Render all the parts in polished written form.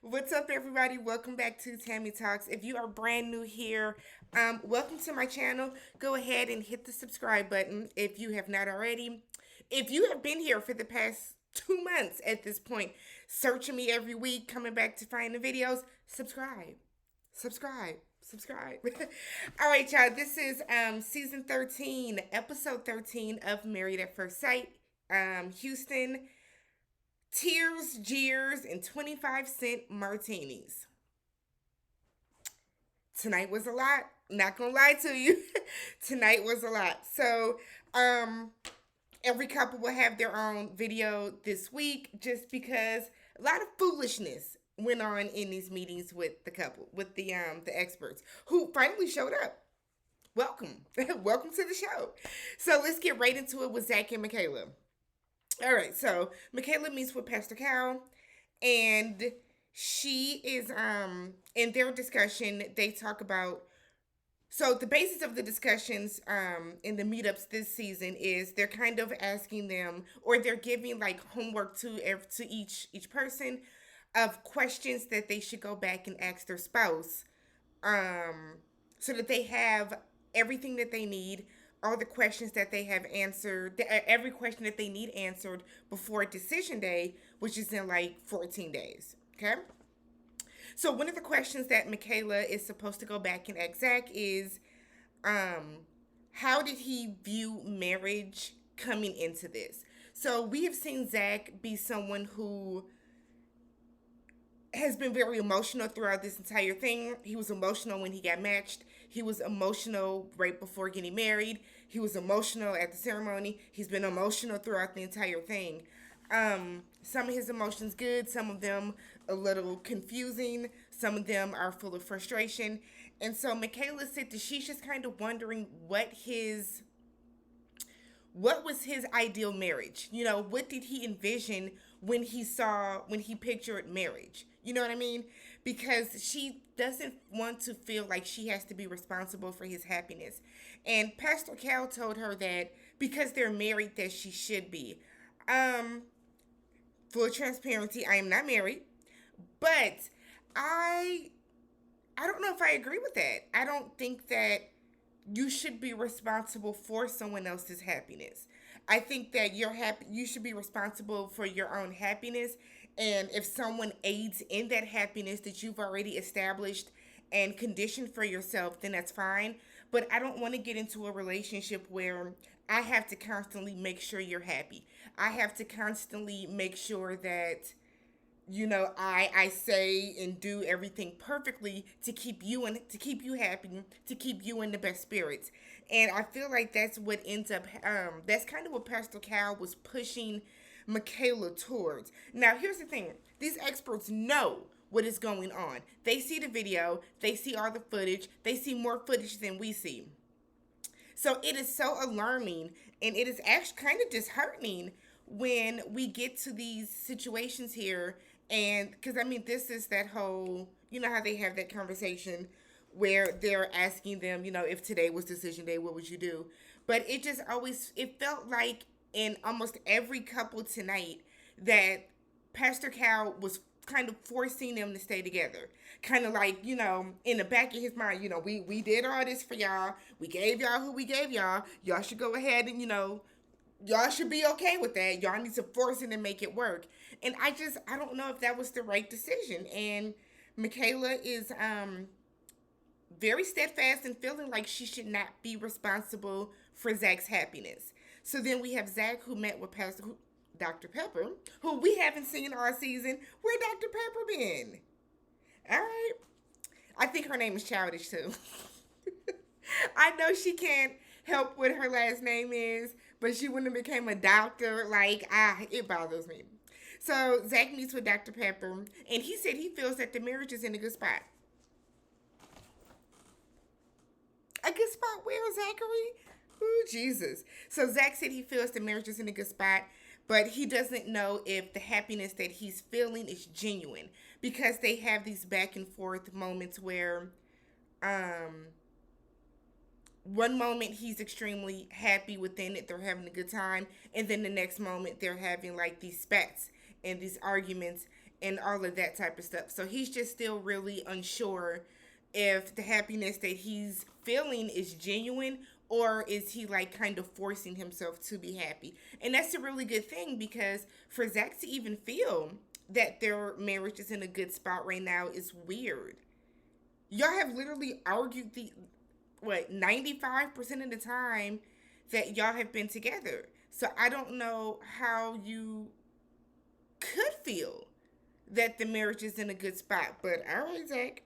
What's up, everybody? Welcome back to Tammy Talks. If you are brand new here, welcome to my channel. Go ahead and hit the subscribe button if you have not already. If you have been here for the past 2 months at this point, searching me every week, coming back to find the videos, subscribe, subscribe, subscribe. All right, y'all. This is season 13, episode 13 of Married at First Sight. Houston. Tears, Jeers, and 25-cent martinis. Tonight was a lot. Not gonna lie to you. Tonight was a lot. So, um, every couple will have their own video this week just because a lot of foolishness went on in these meetings with the couple, with the experts who finally showed up. Welcome. Welcome to the show. So let's get right into it with Zach and Michaela. All right, so Michaela meets with Pastor Cal, and she is in their discussion. They talk about the basis of the discussions in the meetups this season is they're kind of asking them, or they're giving like homework to each person of questions that they should go back and ask their spouse, um, so that they have everything that they need, all the questions that they have answered, every question that they need answered before decision day, which is in like 14 days. Okay? So, one of the questions that Michaela is supposed to go back and ask Zach is how did he view marriage coming into this? So, we have seen Zach be someone who has been very emotional throughout this entire thing. He was emotional when he got matched. He was emotional right before getting married. He was emotional at the ceremony. He's been emotional throughout the entire thing. Some of his emotions good, some of them a little confusing, some of them are full of frustration. And so Michaela said that she's just kind of wondering what was his ideal marriage? What did he envision when he pictured marriage? You know what I mean? Because she doesn't want to feel like she has to be responsible for his happiness. And Pastor Cal told her that because they're married that she should be. Um, Full transparency, I am not married, but I I don't know if I agree with that. I don't think that you should be responsible for someone else's happiness. I think that you should be responsible for your own happiness, and if someone aids in that happiness that you've already established and conditioned for yourself, then that's fine. But I don't want to get into a relationship where I have to constantly make sure you're happy. I have to constantly make sure that I say and do everything perfectly to keep you happy, to keep you in the best spirits. And I feel like that's what ends up that's kind of what Pastor Cal was pushing Michaela towards. Now here's the thing, these experts know what is going on. They see the video, they see all the footage, they see more footage than we see. So it is so alarming, and it is actually kind of disheartening when we get to these situations here. And because I mean, this is that whole, how they have that conversation where they're asking them, if today was decision day, what would you do? But it felt like in almost every couple tonight that Pastor Cal was kind of forcing them to stay together. Kind of like, in the back of his mind, we did all this for y'all. We gave y'all who we gave y'all. Y'all should go ahead and, y'all should be okay with that. Y'all need to force it and make it work. And I don't know if that was the right decision. And Michaela is very steadfast in feeling like she should not be responsible for Zach's happiness. So then we have Zach, who met with Dr. Pepper, who we haven't seen all season. Where Dr. Pepper been? All right. I think her name is childish too. I know she can't help what her last name is, but she wouldn't have became a doctor. It bothers me. So Zach meets with Dr. Pepper, and he said he feels that the marriage is in a good spot. A good spot where, Zachary? Ooh, Jesus. So Zach said he feels the marriage is in a good spot, but he doesn't know if the happiness that he's feeling is genuine because they have these back and forth moments where um one moment he's extremely happy within it, they're having a good time, and then the next moment they're having like these spats and these arguments, and all of that type of stuff. So he's just still really unsure if the happiness that he's feeling is genuine, or is he like kind of forcing himself to be happy. And that's a really good thing, because for Zach to even feel that their marriage is in a good spot right now is weird. Y'all have literally argued the what 95% of the time that y'all have been together. So I don't know how you could feel that the marriage is in a good spot. But all right, Zach.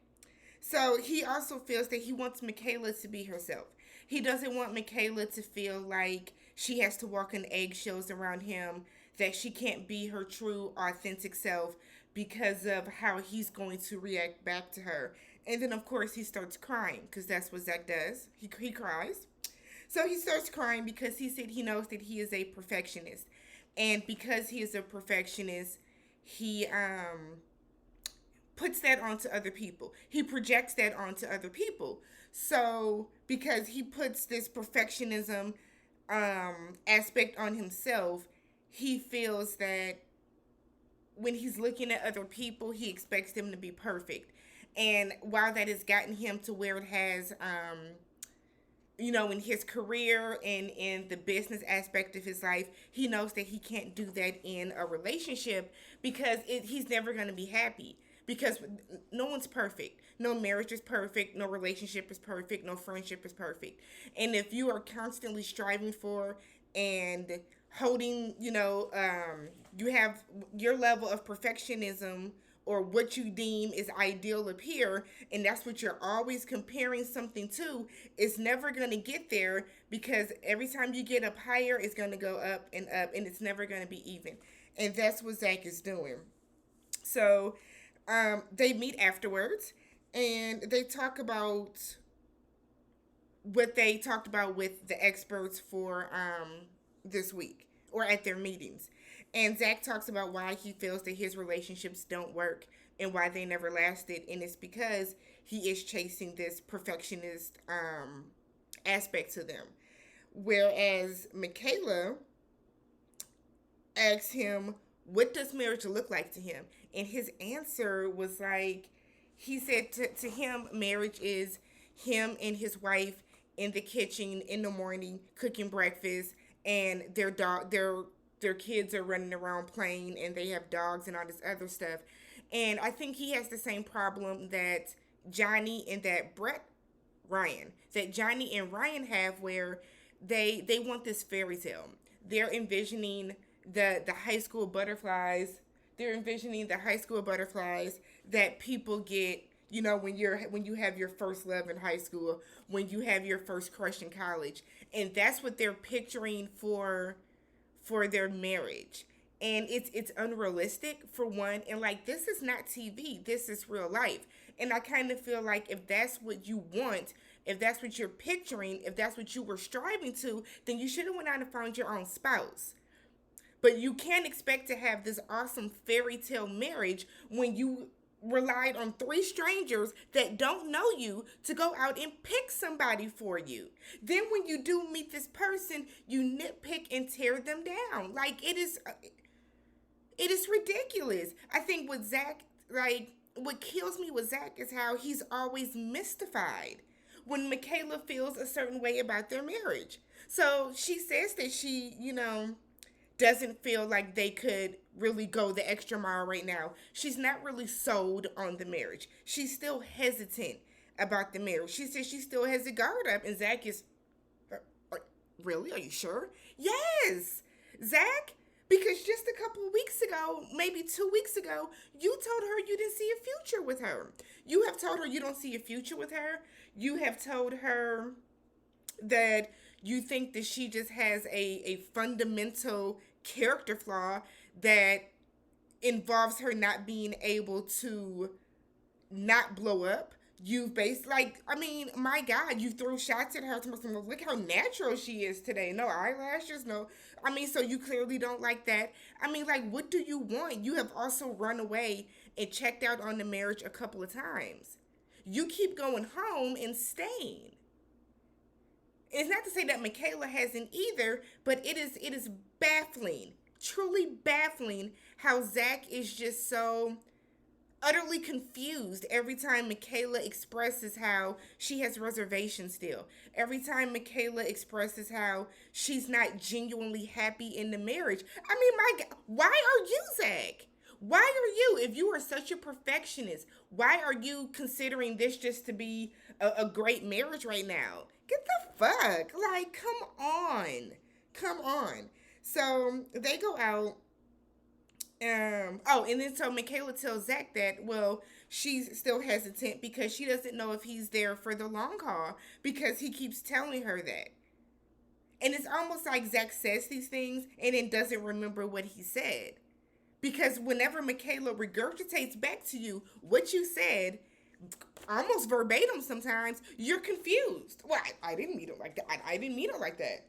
So he also feels that he wants Michaela to be herself. He doesn't want Michaela to feel like she has to walk on eggshells around him, that she can't be her true, authentic self because of how he's going to react back to her. And then, of course, he starts crying, because that's what Zach does. He cries. So he starts crying because he said he knows that he is a perfectionist. And because he is a perfectionist, he puts that onto other people. He projects that onto other people. So because he puts this perfectionism aspect on himself, he feels that when he's looking at other people, he expects them to be perfect. And while that has gotten him to where it has, in his career and in the business aspect of his life, he knows that he can't do that in a relationship, because he's never going to be happy. Because no one's perfect. No marriage is perfect. No relationship is perfect. No friendship is perfect. And if you are constantly striving for and holding, you have your level of perfectionism, or what you deem is ideal up here, and that's what you're always comparing something to, it's never going to get there, because every time you get up higher, it's going to go up, and it's never going to be even. And that's what Zach is doing. So they meet afterwards, and they talk about what they talked about with the experts for this week, or at their meetings. And Zach talks about why he feels that his relationships don't work and why they never lasted. And it's because he is chasing this perfectionist aspect to them. Whereas Michaela asks him, what does marriage look like to him? And his answer was like, he said to him, marriage is him and his wife in the kitchen in the morning cooking breakfast, and their kids are running around playing, and they have dogs and all this other stuff. And I think he has the same problem that Johnny and Johnny and Ryan have, where they want this fairy tale. They're envisioning the high school butterflies. They're envisioning the high school butterflies that people get, when you have your first love in high school, when you have your first crush in college. And that's what they're picturing for their marriage. And it's unrealistic, for one, and like, this is not TV, this is real life. And I kind of feel like, if that's what you want, if that's what you're picturing, if that's what you were striving to, then you should have went out and found your own spouse. But you can't expect to have this awesome fairy tale marriage when you relied on three strangers that don't know you to go out and pick somebody for you. Then when you do meet this person, you nitpick and tear them down. Like, it is ridiculous. I think with Zach, like, what kills me with Zach is how he's always mystified when Michaela feels a certain way about their marriage. So she says that she, doesn't feel like they could really go the extra mile right now. She's not really sold on the marriage. She's still hesitant about the marriage. She says she still has a guard up, and Zach is, really? Are you sure? Yes, Zach, because just a couple of weeks ago, maybe 2 weeks ago, you told her you didn't see a future with her. You have told her you don't see a future with her. You have told her that you think that she just has a fundamental character flaw that involves her not being able to not blow up. You've based, like, I mean, my God, you threw shots at her. Look how natural she is today. No eyelashes, no. I mean, so you clearly don't like that. I mean, like, what do you want? You have also run away and checked out on the marriage a couple of times. You keep going home and staying. It's not to say that Michaela hasn't either, but it is baffling truly baffling how Zach is just so utterly confused every time Michaela expresses how she has reservations still. Every time Michaela expresses how she's not genuinely happy in the marriage. I mean, my God, why are you, Zach? Why are you, if you are such a perfectionist, why are you considering this just to be a great marriage right now? Get the fuck. Like, come on. Come on. So they go out. And then so Michaela tells Zach that, well, she's still hesitant because she doesn't know if he's there for the long haul because he keeps telling her that. And it's almost like Zach says these things and then doesn't remember what he said. Because whenever Michaela regurgitates back to you what you said, almost verbatim sometimes, you're confused. Well, I didn't mean it like that. I didn't mean it like that.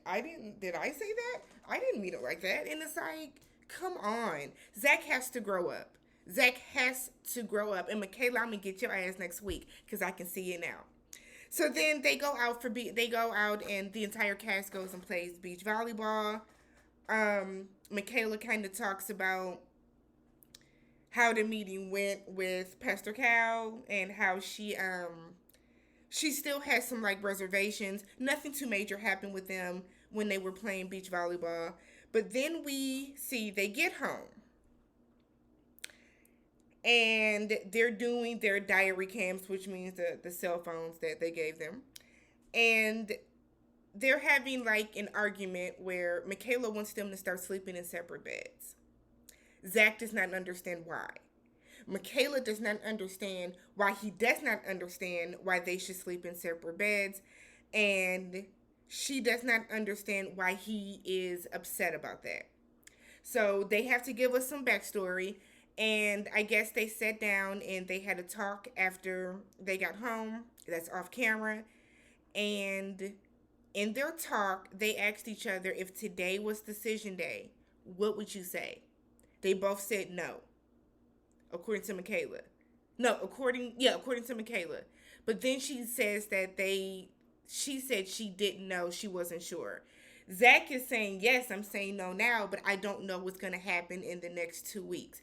Did I say that? I didn't mean it like that. And it's like, come on. Zach has to grow up. Zach has to grow up. And Michaela, I'm going to get your ass next week because I can see it now. So then they go out and the entire cast goes and plays beach volleyball. Michaela kind of talks about how the meeting went with Pastor Cal and how she still has some like reservations. Nothing too major happened with them when they were playing beach volleyball. But then we see they get home. And they're doing their diary cams, which means the cell phones that they gave them. And they're having like an argument where Michaela wants them to start sleeping in separate beds. Zach does not understand why. Michaela does not understand why he does not understand why they should sleep in separate beds. And she does not understand why he is upset about that. So they have to give us some backstory. And I guess they sat down and they had a talk after they got home. That's off camera. And in their talk, they asked each other, if today was decision day, what would you say? They both said no, according to Michaela. No, according to Michaela. But then she says that she said she didn't know, she wasn't sure. Zach is saying, yes, I'm saying no now, but I don't know what's going to happen in the next 2 weeks.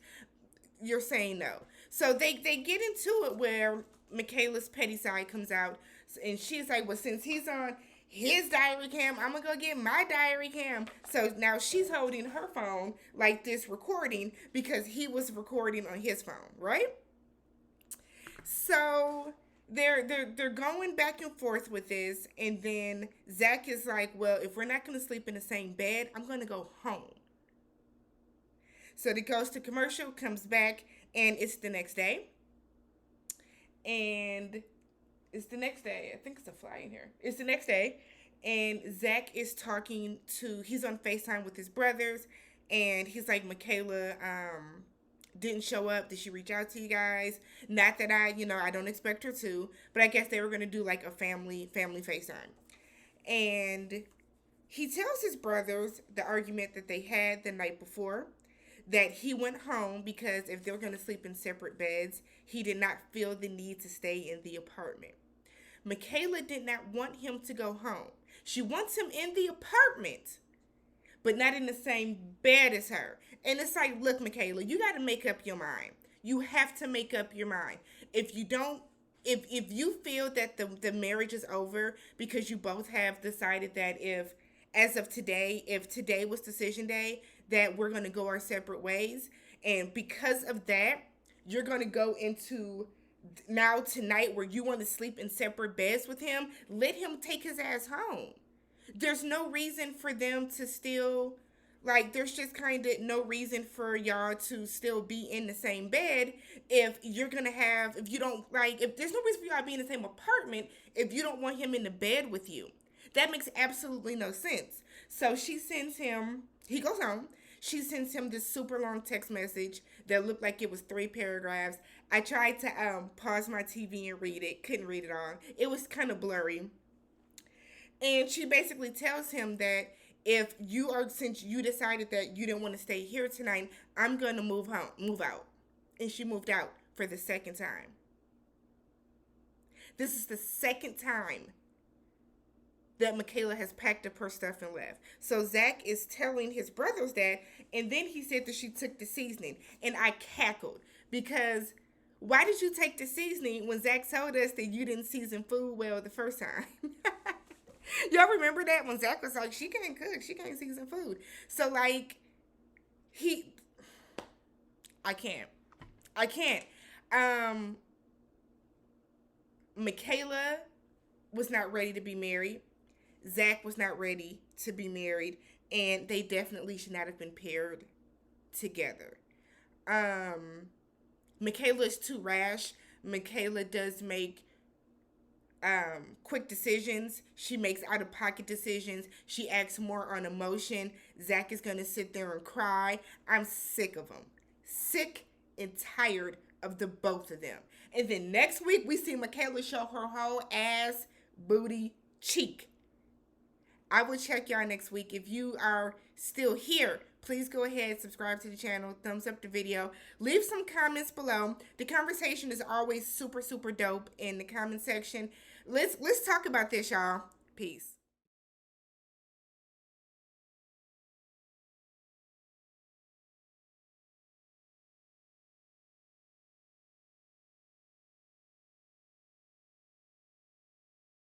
You're saying no. So they get into it where Michaela's petty side comes out, and she's like, well, since he's on his diary cam, I'm going to go get my diary cam. So now she's holding her phone like this recording because he was recording on his phone, right? So they're going back and forth with this, and then Zach is like, well, if we're not going to sleep in the same bed, I'm going to go home. So it goes to commercial, comes back, and it's the next day. And it's the next day. I think it's a fly in here. It's the next day. And Zach is he's on FaceTime with his brothers. And he's like, Michaela didn't show up. Did she reach out to you guys? Not that I don't expect her to. But I guess they were going to do like a family FaceTime. And he tells his brothers the argument that they had the night before. That he went home because if they were going to sleep in separate beds, he did not feel the need to stay in the apartment. Michaela did not want him to go home. She wants him in the apartment, but not in the same bed as her. And it's like, look, Michaela, you got to make up your mind. You have to make up your mind. If you don't, if you feel that the marriage is over because you both have decided that if today was decision day, that we're going to go our separate ways. And because of that, you're going to go into now tonight where you want to sleep in separate beds with him. Let him take his ass home. There's no reason for them to still, there's just kind of no reason for y'all to still be in the same bed if there's no reason for y'all to be in the same apartment if you don't want him in the bed with you. That makes absolutely no sense. So he goes home. She sends him this super long text message that looked like it was 3 paragraphs. I tried to pause my TV and read it. Couldn't read it all. It was kind of blurry. And she basically tells him that since you decided that you didn't want to stay here tonight, I'm going to move out. And she moved out for the second time. This is the second time that Michaela has packed up her stuff and left. So Zach is telling his brothers that, and then he said that she took the seasoning. And I cackled because why did you take the seasoning when Zach told us that you didn't season food well the first time? Y'all remember that when Zach was like, she can't cook, she can't season food. So like he I can't. I can't. Michaela was not ready to be married. Zach was not ready to be married, and they definitely should not have been paired together. Michaela is too rash. Michaela does make quick decisions. She makes out of pocket decisions. She acts more on emotion. Zach is gonna sit there and cry. I'm sick of them. Sick and tired of the both of them. And then next week we see Michaela show her whole ass, booty, cheek. I will check y'all next week. If you are still here, please go ahead, subscribe to the channel, thumbs up the video, leave some comments below. The conversation is always super, super dope in the comment section. Let's talk about this, y'all. Peace.